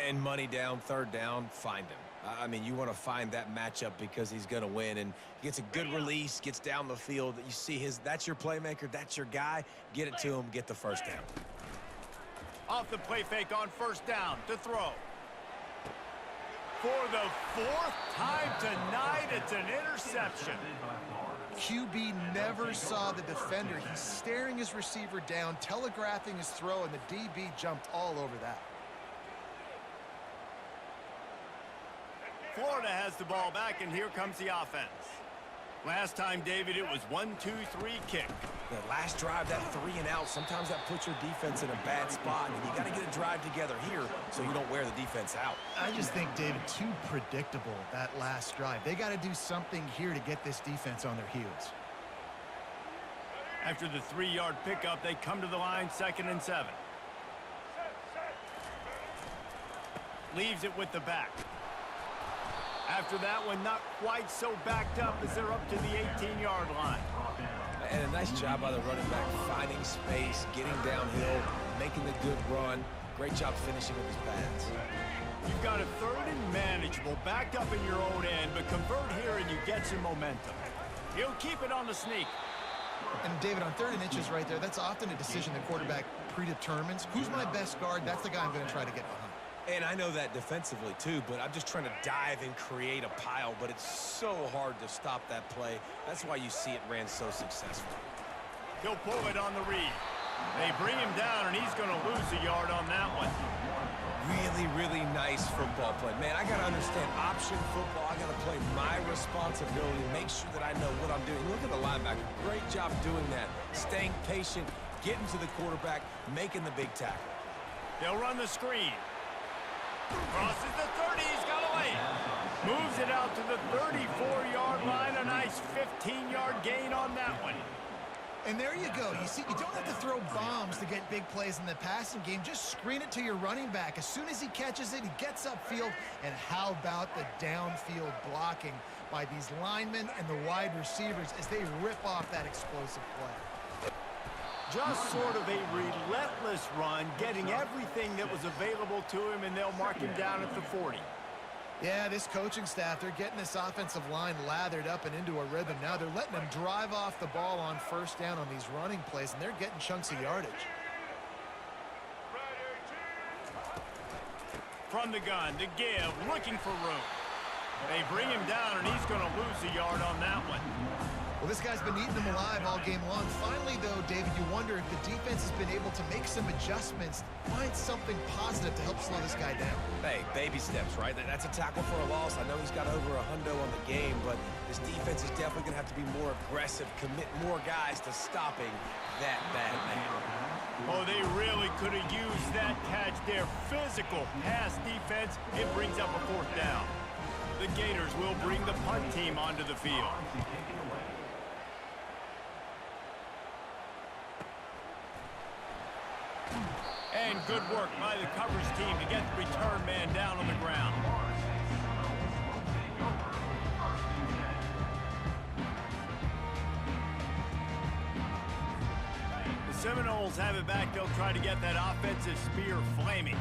S3: And money down, 3rd down, find him. I mean, you want to find that matchup because he's going to win, and he gets a good release, gets down the field. You see that's your playmaker, that's your guy. Get it to him, get the 1st down.
S1: Off the play fake on 1st down to throw. For the 4th time tonight, it's an interception.
S2: QB never saw the defender. He's staring his receiver down, telegraphing his throw, and the DB jumped all over that.
S1: Florida has the ball back, and here comes the offense. Last time, David, it was 1-2-3 kick.
S3: The last drive, that 3 and out, sometimes that puts your defense in a bad spot, and you got to get a drive together here so you don't wear the defense out.
S2: I just think, David, too predictable, that last drive. They got to do something here to get this defense on their heels.
S1: After the 3-yard pickup, they come to the line, 2nd and 7. Leaves it with the back. After that one, not quite so backed up as they're up to the 18-yard line.
S3: And a nice job by the running back, finding space, getting downhill, making the good run. Great job finishing with his pads.
S1: You've got a 3rd and manageable, backed up in your own end, but convert here and you get some momentum. He'll keep it on the sneak.
S2: And, David, on 3rd and inches right there, that's often a decision the quarterback predetermines. Who's my best guard? That's the guy I'm going to try to get behind.
S3: And I know that defensively too, but I'm just trying to dive and create a pile, but it's so hard to stop that play. That's why you see it ran so successful.
S1: He'll pull it on the read. They bring him down, and he's going to lose a yard on that one.
S3: Really, really nice football play. Man, I got to understand option football. I got to play my responsibility, make sure that I know what I'm doing. Look at the linebacker. Great job doing that. Staying patient, getting to the quarterback, making the big tackle.
S1: They'll run the screen. Crosses the 30. He's got away. Moves it out to the 34-yard line. A nice 15-yard gain on that one.
S2: And there you go. You see, you don't have to throw bombs to get big plays in the passing game. Just screen it to your running back. As soon as he catches it, he gets upfield. And how about the downfield blocking by these linemen and the wide receivers as they rip off that explosive play?
S1: Just sort of a relentless run, getting everything that was available to him, and they'll mark him down at the 40.
S2: Yeah, this coaching staff, they're getting this offensive line lathered up and into a rhythm. Now they're letting them drive off the ball on first down on these running plays, and they're getting chunks of yardage.
S1: From the gun to give, looking for room. They bring him down, and he's going to lose a yard on that one.
S2: Well, this guy's been eating them alive all game long. Finally, though, David, you wonder if the defense has been able to make some adjustments, find something positive to help slow this guy down.
S3: Hey, baby steps, right? That's a tackle for a loss. I know he's got over a hundo on the game, but this defense is definitely going to have to be more aggressive, commit more guys to stopping that bad man.
S1: Oh, they really could have used that catch there. Physical pass defense. It brings up a fourth down. The Gators will bring the punt team onto the field. And good work by the coverage team to get the return man down on the ground. The Seminoles have it back. They'll try to get that offensive spear flaming.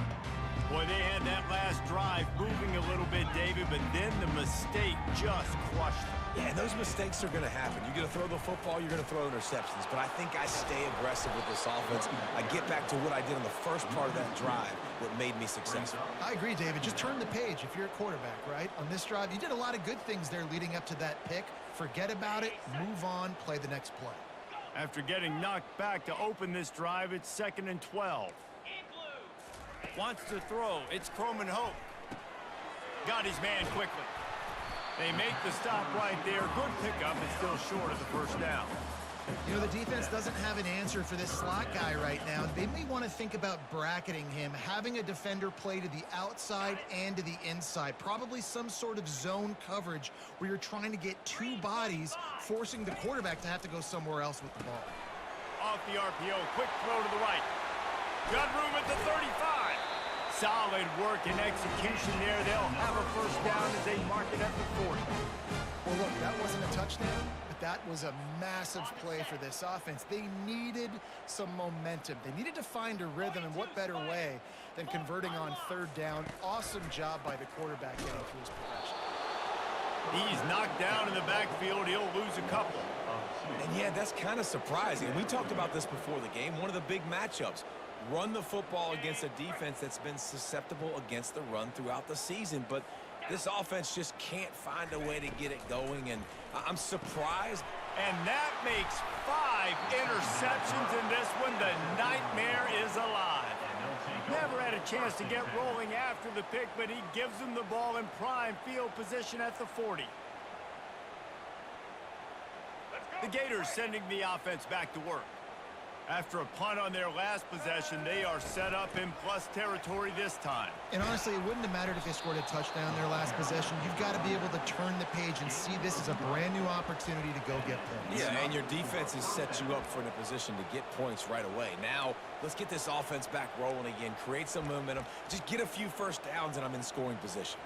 S1: Boy, they had that last drive moving a little bit, David, but then the mistake just crushed them.
S3: Yeah, and those mistakes are going to happen. You're going to throw the football, you're going to throw interceptions. But I think I stay aggressive with this offense. I get back to what I did on the first part of that drive that made me successful.
S2: I agree, David. Just turn the page if you're a quarterback, right? On this drive, you did a lot of good things there leading up to that pick. Forget about it, move on, play the next play.
S1: After getting knocked back to open this drive, it's 2nd and 12. Wants to throw. It's Croman Hope. Got his man quickly. They make the stop right there. Good pickup. It's still short of the first down.
S2: You know, the defense doesn't have an answer for this slot guy right now. They may want to think about bracketing him, having a defender play to the outside and to the inside. Probably some sort of zone coverage where you're trying to get two bodies, forcing the quarterback to have to go somewhere else with the ball.
S1: Off the RPO. Quick throw to the right. Got room at the 35. Solid work and execution there. They'll have a first down as they mark it at the 40.
S2: Well, look, that wasn't a touchdown, but that was a massive play for this offense. They needed some momentum. They needed to find a rhythm, and what better way than converting on third down. Awesome job by the quarterback getting through his progression.
S1: He's knocked down in the backfield. He'll lose a couple.
S3: And yeah, that's kind of surprising. We talked about this before the game. One of the big matchups. Run the football against a defense that's been susceptible against the run throughout the season. But this offense just can't find a way to get it going. And I'm surprised.
S1: And that makes 5 interceptions in this one. The nightmare is alive. Never had a chance to get rolling after the pick, but he gives them the ball in prime field position at the 40. The Gators sending the offense back to work. After a punt on their last possession, they are set up in plus territory this time.
S2: And honestly, it wouldn't have mattered if they scored a touchdown their last possession. You've got to be able to turn the page and see this as a brand new opportunity to go get points.
S3: Yeah, and your defense has set you up for in a position to get points right away. Now, let's get this offense back rolling again, create some momentum, just get a few first downs, and I'm in scoring position.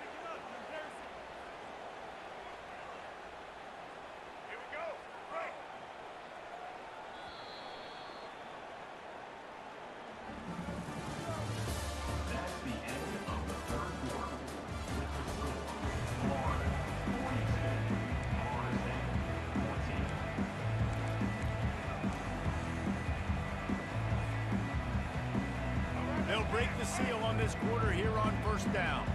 S1: They'll break the seal on this this quarter here on first down.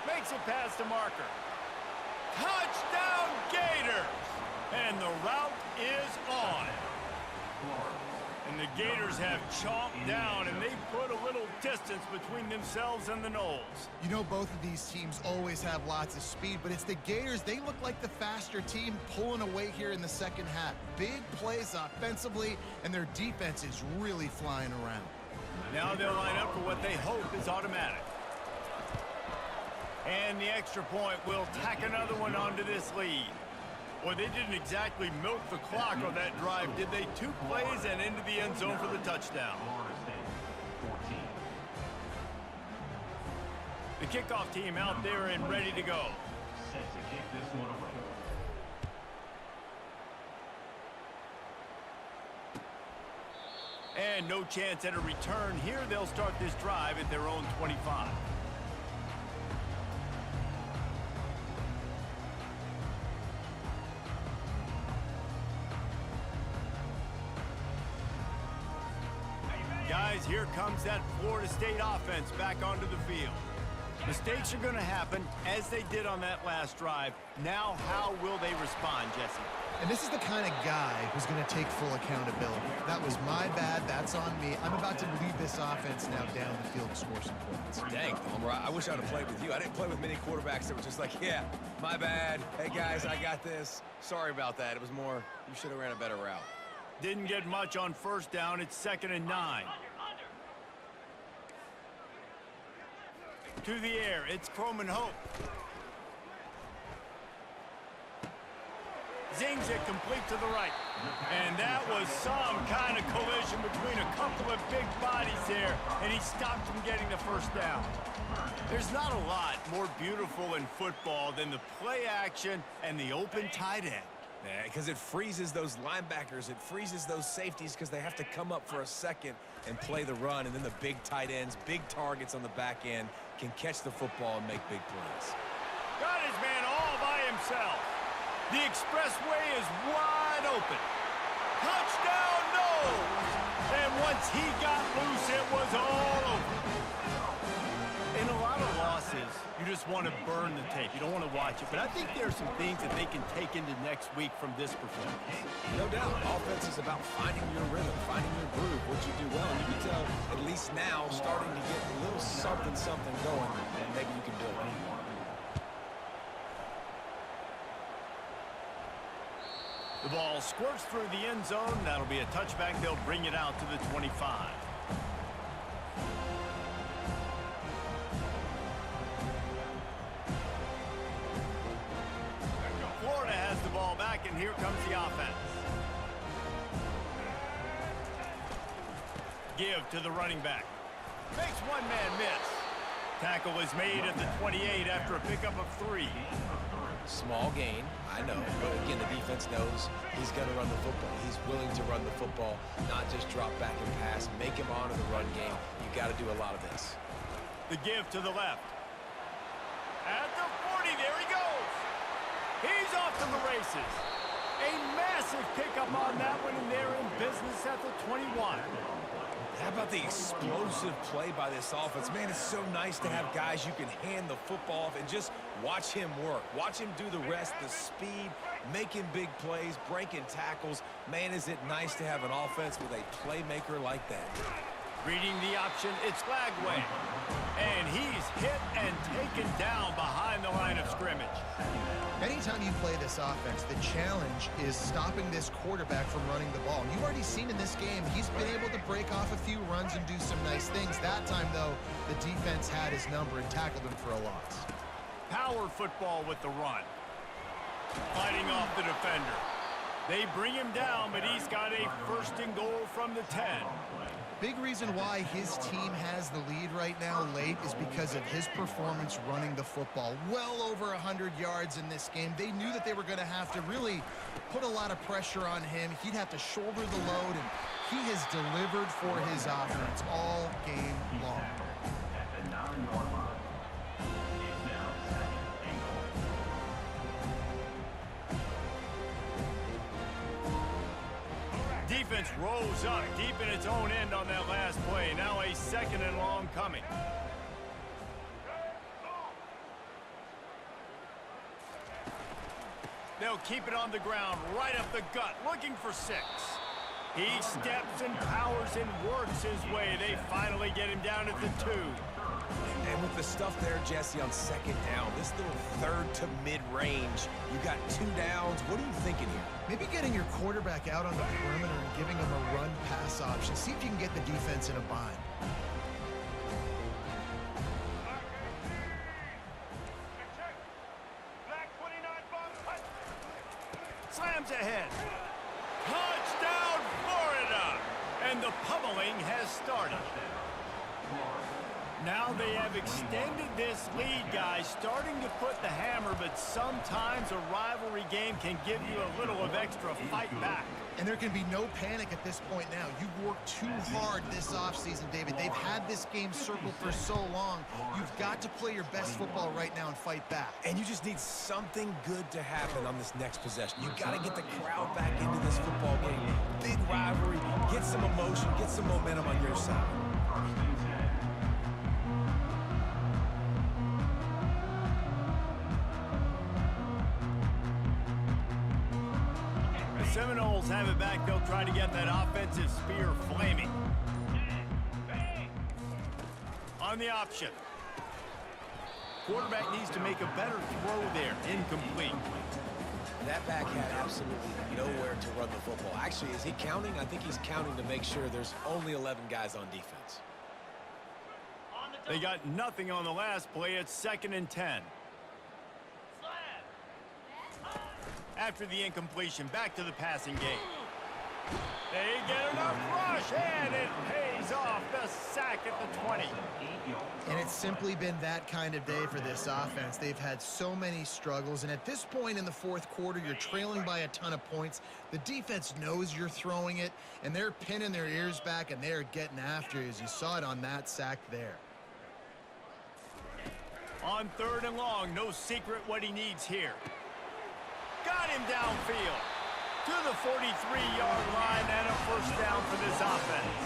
S1: Makes it past the marker. Touchdown Gators! And the route is on. And the Gators have chomped down, and they've put a little distance between themselves and the Noles.
S2: You know, both of these teams always have lots of speed, but it's the Gators. They look like the faster team pulling away here in the second half. Big plays offensively, and their defense is really flying around.
S1: Now they'll line up for what they hope is automatic. And the extra point will tack another one onto this lead. Well, they didn't exactly milk the clock on that drive, did they? 2 plays and into the end zone for the touchdown. The kickoff team out there and ready to go.
S4: Set to kick this one away.
S1: And no chance at a return here. They'll start this drive at their own 25. Guys, here comes that Florida State offense back onto the field. Mistakes are going to happen, as they did on that last drive. Now, how will they respond, Jesse?
S2: And this is the kind of guy who's going to take full accountability. That was my bad. That's on me. I'm about to lead this offense now down the field to score some points.
S3: Dang, Homer, I wish I'd have played with you. I didn't play with many quarterbacks that were just like, yeah, my bad. Hey, guys, I got this. Sorry about that. It was more, you should have ran a better route.
S1: Didn't get much on first down. It's 2nd and 9. To the air, it's Croman Hope. Zings it complete to the right. And that was some kind of collision between a couple of big bodies there, and he stopped from getting the first down. There's not a lot more beautiful in football than the play action and the open tight end.
S3: Yeah, because it freezes those linebackers. It freezes those safeties because they have to come up for a second and play the run. And then the big tight ends, big targets on the back end can catch the football and make big plays.
S1: Got his man all by himself. The expressway is wide open. Touchdown, Noles! And once he got loose, it was all over. In a lot of losses, you just want to burn the tape. You don't want to watch it. But I think there are some things that they can take into next week from this performance.
S3: No doubt. Offense is about finding your rhythm, finding your groove, what you do well. And you can tell, at least now, starting to get a little something going, and maybe you can build it.
S1: The ball squirts through the end zone. That'll be a touchback. They'll bring it out to the 25. Florida has the ball back, and here comes the offense. Give to the running back. Makes one man miss. Tackle is made at the 28 after a pickup of 3.
S3: Small gain, I know, but again, the defense knows he's going to run the football. He's willing to run the football, not just drop back and pass, make him honor the run game. You got to do a lot of this.
S1: The give to the left. At the 40, there he goes. He's off to the races. A massive pickup on that one, and they're in business at the 21.
S3: How about the explosive play by this offense? Man, it's so nice to have guys you can hand the football off and just watch him work. Watch him do the rest, the speed, making big plays, breaking tackles. Man, is it nice to have an offense with a playmaker like that.
S1: Reading the option, it's Flagway. And he's hit and taken down behind the line of scrimmage.
S2: Anytime you play this offense, the challenge is stopping this quarterback from running the ball. And you've already seen in this game, he's been able to break off a few runs and do some nice things. That time, though, the defense had his number and tackled him for a loss.
S1: Power football with the run. Fighting off the defender. They bring him down, but he's got a 1st and goal from the 10.
S2: Big reason why his team has the lead right now late is because of his performance running the football. Well over 100 yards in this game. They knew that they were going to have to really put a lot of pressure on him. He'd have to shoulder the load, and he has delivered for his offense all game long.
S4: At the 9-yard line. It's now 2nd and goal.
S1: rose up deep in its own end on that last play. Now a 2nd and long coming. They'll keep it on the ground, right up the gut, looking for 6. He steps and powers and works his way. They finally get him down at the 2.
S3: And with the stuff there, Jesse, on 2nd down, this little 3rd to mid-range, you got 2 downs. What are you thinking here?
S2: Maybe getting your quarterback out on the perimeter and giving him a run-pass option. See if you can get the defense in a bind.
S1: Slams ahead. Touchdown, Florida! And the pummeling has started. Now they have extended this lead, guys, starting to put the hammer, but sometimes a rivalry game can give you a little of extra fight back.
S2: And there can be no panic at this point now. You've worked too hard this offseason, David. They've had this game circled for so long. You've got to play your best football right now and fight back.
S3: And you just need something good to happen on this next possession. You got to get the crowd back into this football game. Big rivalry, get some emotion, get some momentum on your side.
S1: Seminoles have it back. They'll try to get that offensive spear flaming. On the option. Quarterback needs to make a better throw there. Incomplete.
S3: That back had absolutely nowhere to run the football. Actually, is he counting? I think he's counting to make sure there's only 11 guys on defense.
S1: They got nothing on the last play. It's 2nd and 10. After the incompletion, back to the passing game. They get enough rush, and it pays off. The sack at the 20.
S2: And it's simply been that kind of day for this offense. They've had so many struggles, and at this point in the 4th quarter, you're trailing by a ton of points. The defense knows you're throwing it, and they're pinning their ears back, and they're getting after you, as you saw it on that sack there.
S1: On 3rd and long, no secret what he needs here. Got him downfield to the 43-yard line and a 1st down for this offense.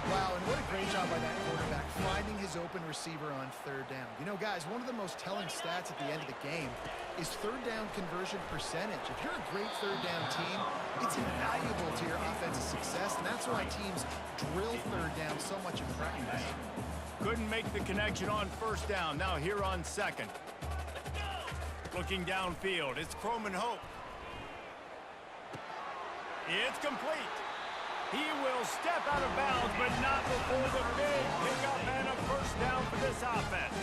S2: Wow, and what a great job by that quarterback, finding his open receiver on 3rd down. You know, guys, one of the most telling stats at the end of the game is 3rd down conversion percentage. If you're a great 3rd down team, it's invaluable to your offensive success, and that's why teams drill 3rd down so much in practice.
S1: Couldn't make the connection on 1st down. Now here on 2nd. Looking downfield, it's Croman Hope. It's complete. He will step out of bounds, but not before the big pickup and a 1st down for this offense.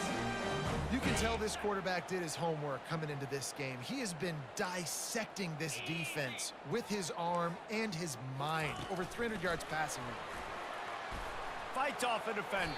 S2: You can tell this quarterback did his homework coming into this game. He has been dissecting this defense with his arm and his mind. Over 300 yards passing.
S1: Fights off a defender.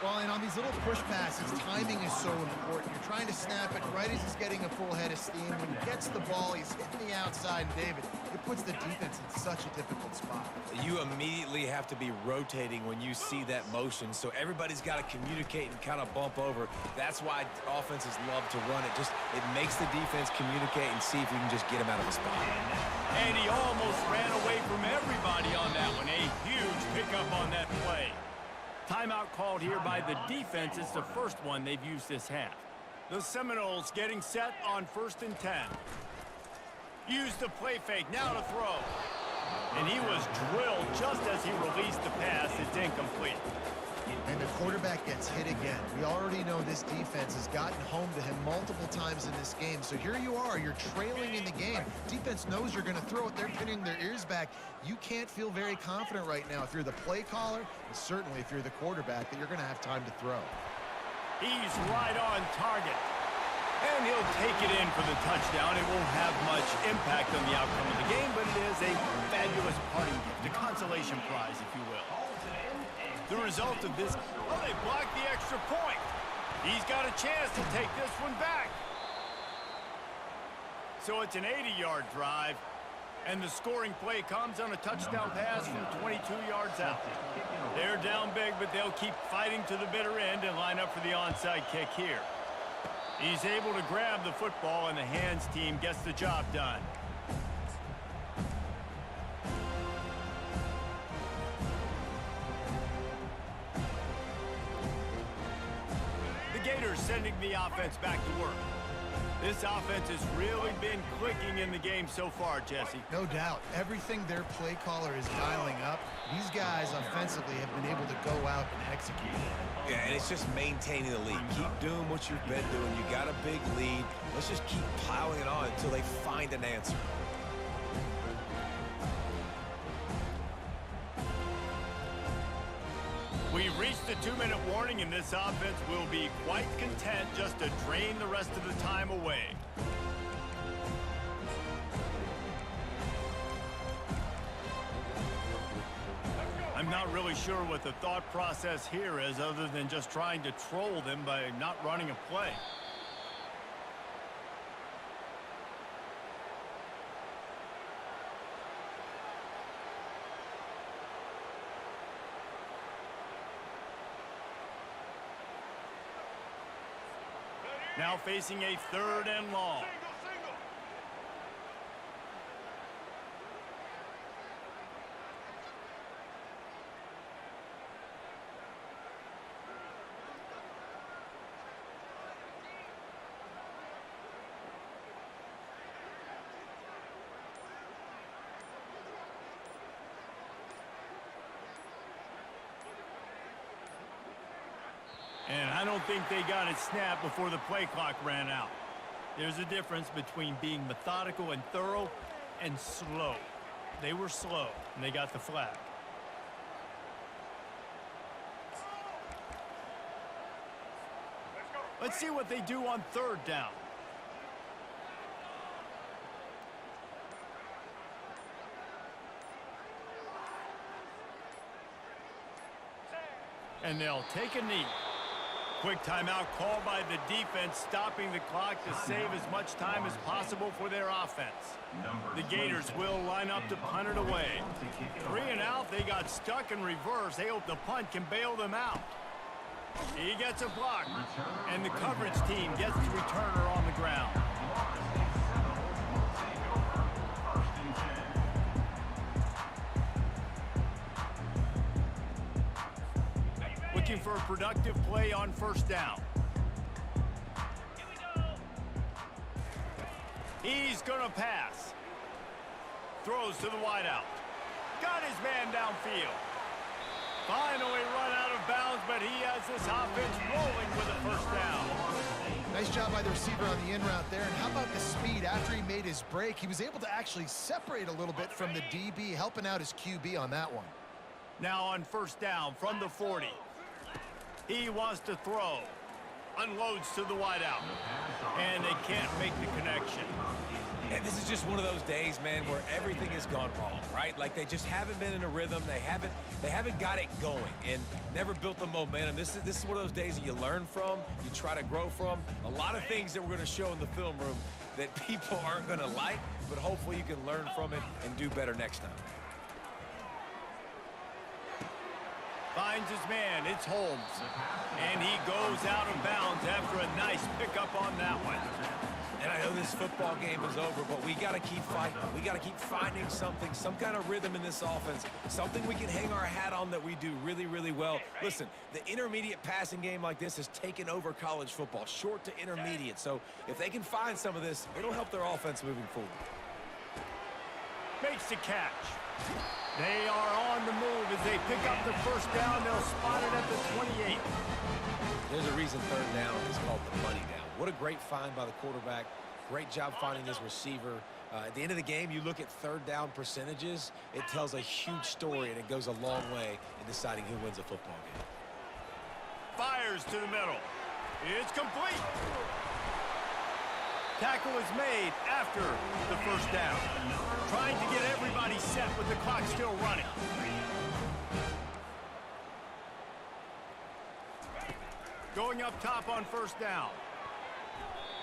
S2: Well, and on these little push passes, timing is so important. You're trying to snap it right as he's getting a full head of steam. When he gets the ball, he's hitting the outside, and David, it puts the defense in such a difficult spot.
S3: You immediately have to be rotating when you see that motion, so everybody's got to communicate and kind of bump over. That's why offenses love to run it. It makes the defense communicate and see if you can just get him out of the spot.
S1: And he almost ran away from everybody on that one. A huge pickup on that play. Timeout called here by the defense. It's the first one they've used this half. The Seminoles getting set on 1st and 10. Use the play fake, now to throw. And he was drilled just as he released the pass. It's incomplete.
S2: And the quarterback gets hit again. We already know this defense has gotten home to him multiple times in this game. So here you are, you're trailing in the game. Defense knows you're going to throw it. They're pinning their ears back. You can't feel very confident right now if you're the play caller, and certainly if you're the quarterback, that you're going to have time to throw.
S1: He's right on target. And he'll take it in for the touchdown. It won't have much impact on the outcome of the game, but it is a fabulous parting gift, a consolation prize, if you will. The result of this, they blocked the extra point. He's got a chance to take this one back. So it's an 80-yard drive, and the scoring play comes on a touchdown pass from 22 yards out. They're down big, but they'll keep fighting to the bitter end and line up for the onside kick here. He's able to grab the football, and the hands team gets the job done. Gators sending the offense back to work. This offense has really been clicking in the game so far, Jesse.
S2: No doubt. Everything their play caller is dialing up, these guys offensively have been able to go out and execute.
S3: Yeah, and it's just maintaining the lead. Keep doing what you've been doing. You got a big lead. Let's just keep piling it on until they find an answer.
S1: We've reached the 2-minute warning, and this offense will be quite content just to drain the rest of the time away. I'm not really sure what the thought process here is other than just trying to troll them by not running a play. Now facing a 3rd and long. And I don't think they got it snapped before the play clock ran out. There's a difference between being methodical and thorough and slow. They were slow, and they got the flag. Let's see what they do on 3rd down. And they'll take a knee. Quick timeout called by the defense, stopping the clock to save as much time as possible for their offense. The Gators will line up to punt it away. 3 and out, they got stuck in reverse. They hope the punt can bail them out. He gets a block, and the coverage team gets the returner on the ground. Looking for a productive play on 1st down. He's going to pass. Throws to the wideout. Got his man downfield. Finally run out of bounds, but he has this offense rolling with a 1st down.
S2: Nice job by the receiver on the in route there. And how about the speed? After he made his break, he was able to actually separate a little bit from the DB, helping out his QB on that one.
S1: Now on 1st down from the 40. He wants to throw. Unloads to the wideout. And they can't make the connection.
S3: And this is just one of those days, man, where everything has gone wrong, right? Like they just haven't been in a rhythm. They haven't got it going and never built the momentum. This is one of those days that you learn from, you try to grow from. A lot of things that we're going to show in the film room that people aren't going to like, but hopefully you can learn from it and do better next time.
S1: Finds his man, it's Holmes. And he goes out of bounds after a nice pickup on that one.
S3: And I know this football game is over, but we got to keep fighting. We got to keep finding something, some kind of rhythm in this offense, something we can hang our hat on that we do really, really well. Listen, the intermediate passing game like this has taken over college football, short to intermediate. So if they can find some of this, it'll help their offense moving forward.
S1: Makes the catch. They are on the move as they pick up the 1st down. They'll spot it at the 28.
S3: There's a reason 3rd down is called the money down. What a great find by the quarterback. Great job finding his receiver. At the end of the game, you look at 3rd down percentages. It tells a huge story, and it goes a long way in deciding who wins a football game.
S1: Fires to the middle. It's complete. Tackle is made after the 1st down. Trying to get everybody set with the clock still running. Going up top on 1st down.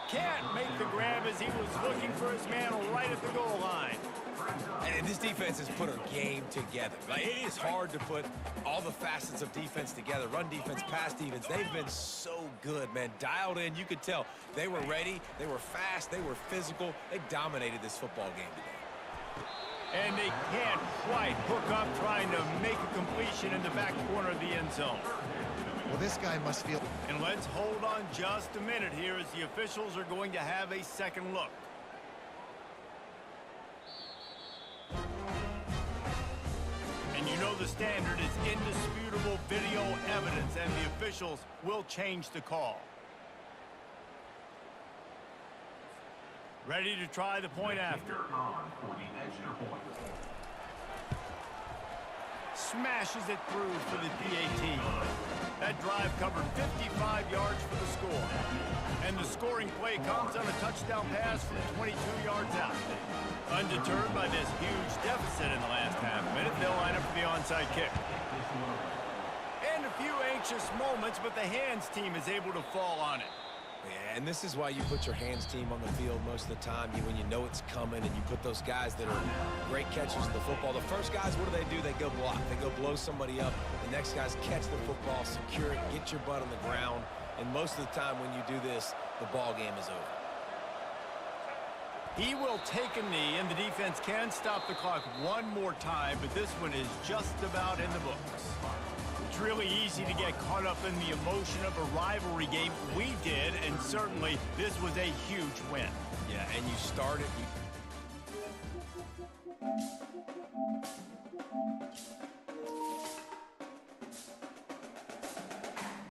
S1: Can't make the grab as he was looking for his man right at the goal line.
S3: And this defense has put a game together. Like, it is hard to put all the facets of defense together. Run defense, pass defense. They've been so good, man. Dialed in. You could tell they were ready. They were fast. They were physical. They dominated this football game today.
S1: And they can't quite hook up trying to make a completion in the back corner of the end zone.
S2: Well, this guy must feel...
S1: And let's hold on just a minute here as the officials are going to have a second look. And you know the standard is indisputable video evidence, and the officials will change the call. Ready to try the point after.
S4: On for the extra point.
S1: Smashes it through for the PAT. That drive covered 55 yards for the score. And the scoring play comes on a touchdown pass from 22 yards out. Undeterred by this huge deficit in the last half minute, they'll line up for the onside kick. And a few anxious moments, but the hands team is able to fall on it.
S3: Yeah, and this is why you put your hands team on the field most of the time, when you know it's coming, and you put those guys that are great catchers of the football. The first guys, what do? They go block. They go blow somebody up. The next guys catch the football, secure it, get your butt on the ground. And most of the time when you do this, the ball game is over.
S1: He will take a knee, and the defense can stop the clock one more time, but this one is just about in the books. It's really easy to get caught up in the emotion of a rivalry game. We did, and certainly this was a huge win.
S3: Yeah, and you started...